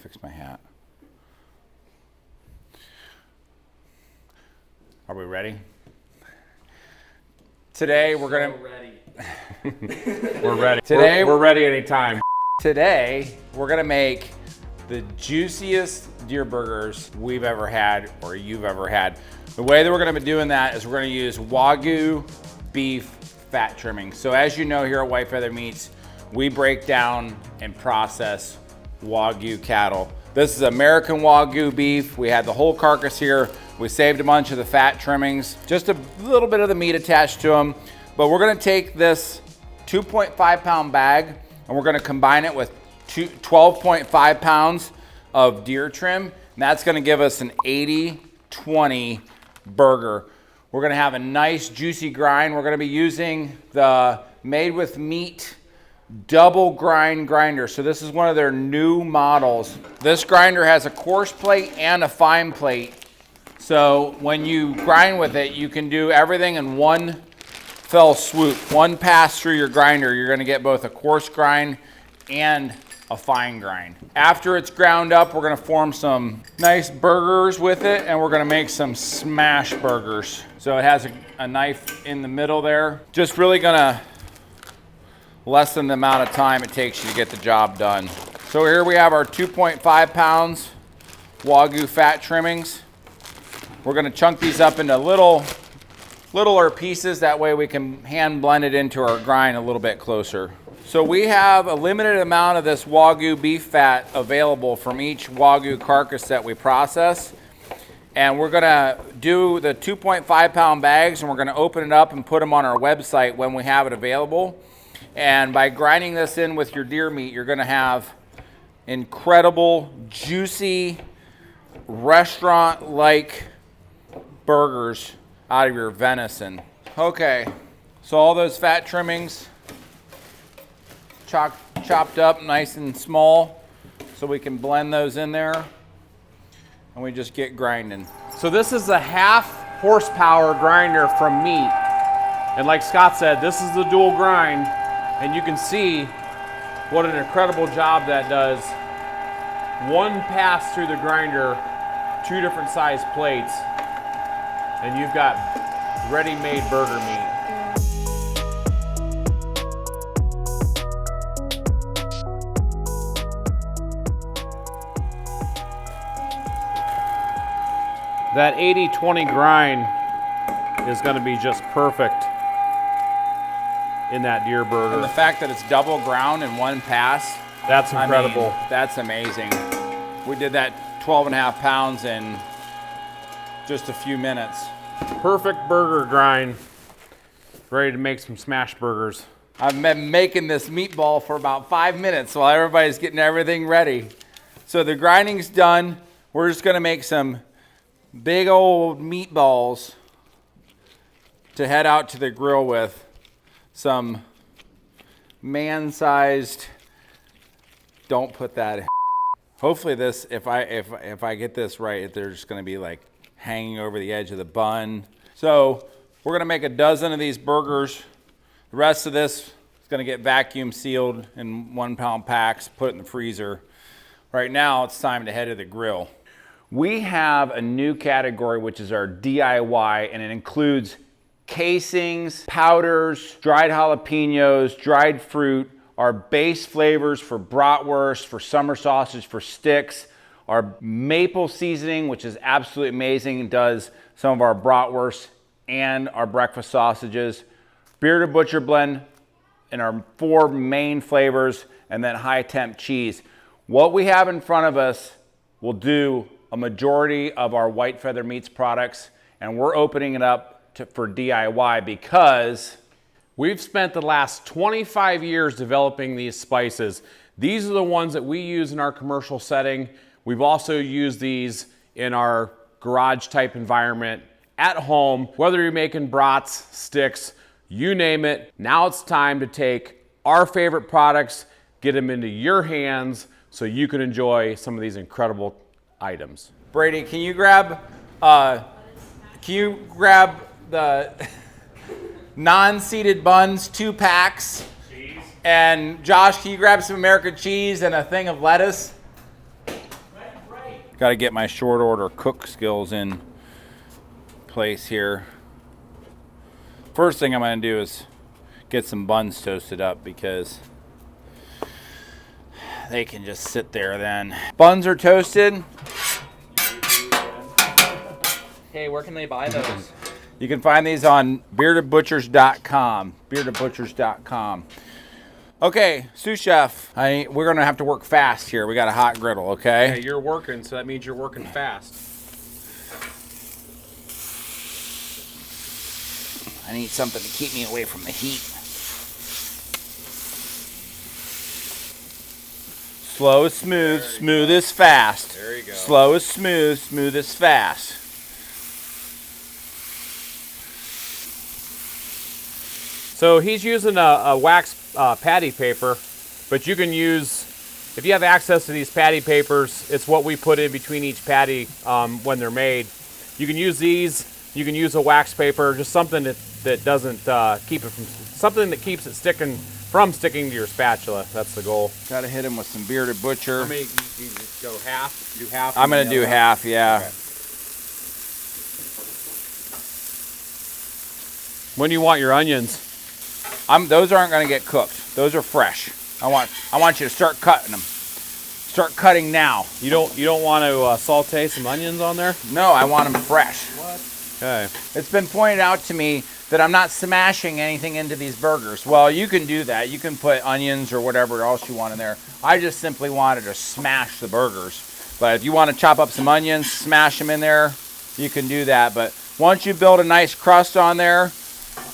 fix my hat. Are we ready? Today we're gonna. We're ready. Today we're ready anytime. Today we're gonna make the juiciest deer burgers we've ever had or you've ever had. The way that we're gonna be doing that is we're gonna use Wagyu Beef fat trimming. So as you know, here at White Feather Meats, we break down and process Wagyu cattle. This is American Wagyu beef. We had the whole carcass here. We saved a bunch of the fat trimmings, just a little bit of the meat attached to them. But we're gonna take this 2.5 pound bag and we're gonna combine it with 12.5 pounds of deer trim. And that's gonna give us an 80-20 burger. We're gonna have a nice juicy grind. We're gonna be using the Made with Meat double grind grinder. So this is one of their new models. This grinder has a coarse plate and a fine plate. So when you grind with it, you can do everything in one fell swoop. One pass through your grinder, you're gonna get both a coarse grind and a fine grind. After it's ground up, we're gonna form some nice burgers with it, and we're gonna make some smash burgers. So it has a knife in the middle there. Just really gonna lessen the amount of time it takes you to get the job done. So here we have our 2.5 pounds Wagyu fat trimmings. We're gonna chunk these up into littler pieces. That way we can hand blend it into our grind a little bit closer. So we have a limited amount of this Wagyu beef fat available from each Wagyu carcass that we process. And we're gonna do the 2.5 pound bags, and we're gonna open it up and put them on our website when we have it available. And by grinding this in with your deer meat, you're gonna have incredible, juicy, restaurant-like burgers out of your venison. Okay, so all those fat trimmings chopped up nice and small, so we can blend those in there, and we just get grinding. So this is a 1/2 horsepower grinder from meat. And like Scott said, this is the dual grind, and you can see what an incredible job that does. One pass through the grinder, 2 different size plates, and you've got ready-made burger meat. That 80-20 grind is going to be just perfect in that deer burger. And the fact that it's double ground in one pass, that's incredible. I mean, that's amazing. We did that 12.5 pounds in just a few minutes. Perfect burger grind. Ready to make some smash burgers. I've been making this meatball for about 5 minutes while everybody's getting everything ready. So the grinding's done. We're just gonna make some big old meatballs to head out to the grill with. Some man-sized, don't put that in. Hopefully this, if I get this right, they're just gonna be like hanging over the edge of the bun. So we're gonna make a dozen of these burgers. The rest of this is gonna get vacuum sealed in 1 pound packs, put it in the freezer. Right now it's time to head to the grill. We have a new category, which is our DIY, and it includes casings, powders, dried jalapenos, dried fruit, our base flavors for bratwurst, for summer sausage, for sticks, our maple seasoning, which is absolutely amazing, and does some of our bratwurst and our breakfast sausages, bearded butcher blend, and our 4 main flavors, and then high temp cheese. What we have in front of us will do a majority of our White Feather Meats products, and we're opening it up for DIY because we've spent the last 25 years developing these spices. These are the ones that we use in our commercial setting. We've also used these in our garage type environment at home, whether you're making brats, sticks, you name it. Now it's time to take our favorite products, get them into your hands so you can enjoy some of these incredible items. Brady, can you grab the non-seeded buns, 2 packs? Cheese. And Josh, can you grab some American cheese and a thing of lettuce? Got to get my short order cook skills in place here. First thing I'm going to do is get some buns toasted up because they can just sit there then. Buns are toasted. Hey, where can they buy those? You can find these on beardedbutchers.com. Beardedbutchers.com. Okay, sous chef, we're gonna have to work fast here. We got a hot griddle, okay? Yeah, you're working, so that means you're working fast. I need something to keep me away from the heat. Slow is smooth, smooth is fast. There you go. Slow is smooth, smooth is fast. So he's using a wax patty paper, but you can use, if you have access to these patty papers, it's what we put in between each patty when they're made. You can use these, you can use a wax paper, just something that doesn't keep it from, something that keeps it from sticking to your spatula. That's the goal. Got to hit him with some Bearded Butcher. How many, you just go half, do half? I'm going to do half, yeah. Okay. When do you want your onions? Those aren't going to get cooked. Those are fresh. I want you to start cutting them. Start cutting now. You don't want to saute some onions on there? No, I want them fresh. What? Okay. It's been pointed out to me that I'm not smashing anything into these burgers. Well, you can do that. You can put onions or whatever else you want in there. I just simply wanted to smash the burgers. But if you want to chop up some onions, smash them in there, you can do that. But once you build a nice crust on there,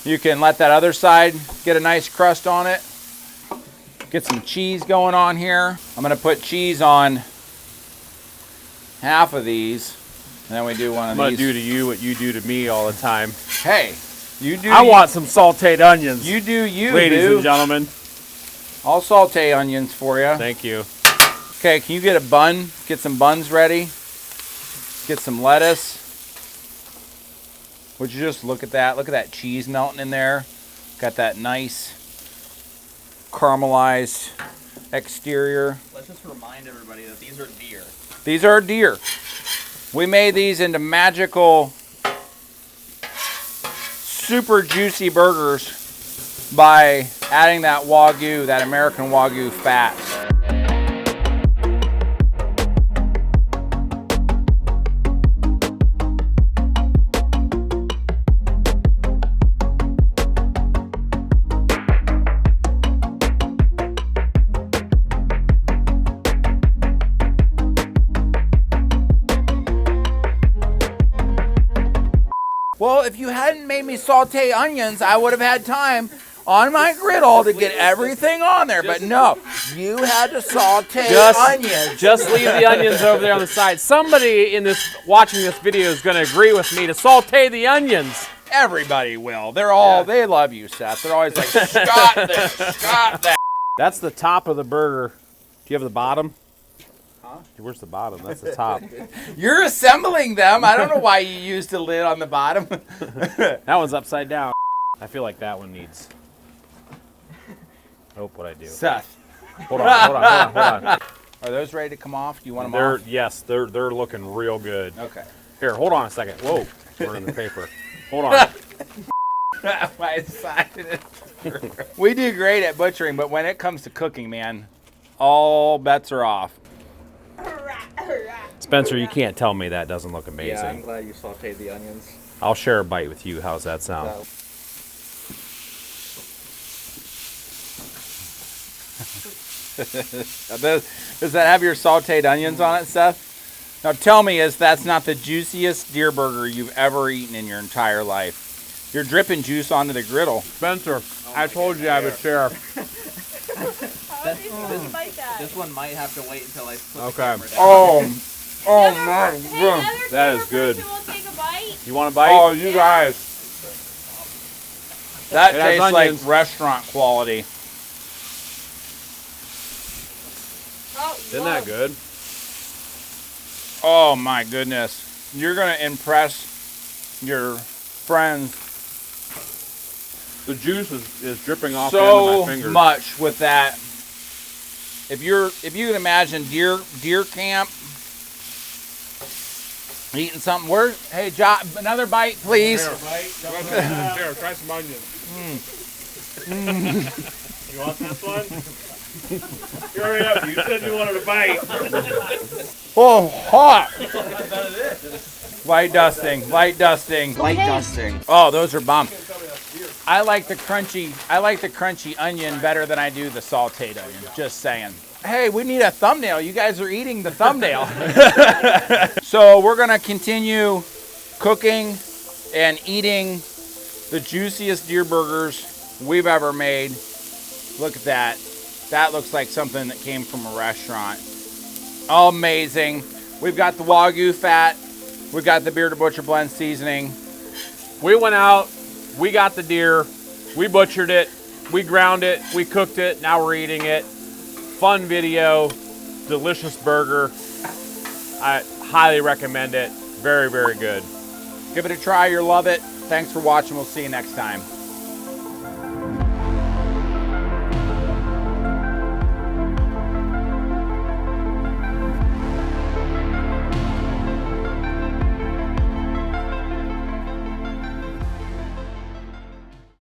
you can let that other side get a nice crust on it. Get some cheese going on here. I'm going to put cheese on half of these. And then we do one of these. I'm going to do to you what you do to me all the time. Hey, you do. I want some sauteed onions. You do you, ladies dude. and gentlemen. I'll saute onions for you. Thank you. Okay, can you get a bun? Get some buns ready. Get some lettuce. Would you just look at that? Look at that cheese melting in there. Got that nice caramelized exterior. Let's just remind everybody that these are deer. These are deer. We made these into magical, super juicy burgers by adding that Wagyu, that American Wagyu fat. Well, if you hadn't made me saute onions, I would have had time on my griddle to get everything on there. But no, you had to saute onions. Just leave the onions over there on the side. Somebody watching this video is going to agree with me to saute the onions. Everybody will. They're all, they love you, Seth. They're always like, stop this, stop that. That's the top of the burger. Do you have the bottom? Huh? Where's the bottom? That's the top. You're assembling them. I don't know why you used the lid on the bottom. That one's upside down. I feel like that one needs. Oh, what I do. Seth. Hold on. Are those ready to come off? Do you want them off? Yes, they're looking real good. Okay. Here, hold on a second. Whoa, burning the paper. Hold on. My side. We do great at butchering, but when it comes to cooking, man, all bets are off. Spencer, you can't tell me that doesn't look amazing. Yeah, I'm glad you sauteed the onions. I'll share a bite with you. How's that sound? Does that have your sauteed onions on it, Seth? Now tell me, that's not the juiciest deer burger you've ever eaten in your entire life? You're dripping juice onto the griddle. Spencer, I told you I would share. This one might have to wait until I put the Okay. camera down. Oh my God. That is good. Will take a bite. You want a bite? Oh, you guys. That It has tastes like onions. restaurant quality. Oh, Isn't that good? Oh my goodness. You're going to impress your friends The juice is dripping off the so end of my fingers. much with that. If you can imagine deer camp Eating something. Hey, Josh, another bite, please. Here, try some onions. You want this one? Hurry up, you said you wanted a bite. Oh, hot. Light dusting, light dusting. Light dusting. Oh, those are bomb. I like the crunchy onion better than I do the sauteed onion. Just saying. Hey, we need a thumbnail. You guys are eating the thumbnail. So we're gonna continue cooking and eating the juiciest deer burgers we've ever made. Look at that. That looks like something that came from a restaurant. Amazing. We've got the Wagyu fat. We've got the Bearded Butcher Blend seasoning. We went out, we got the deer, we butchered it, we ground it, we cooked it, now we're eating it. Fun video, delicious burger. I highly recommend it. Very, very good. Give it a try, you'll love it. Thanks for watching, we'll see you next time.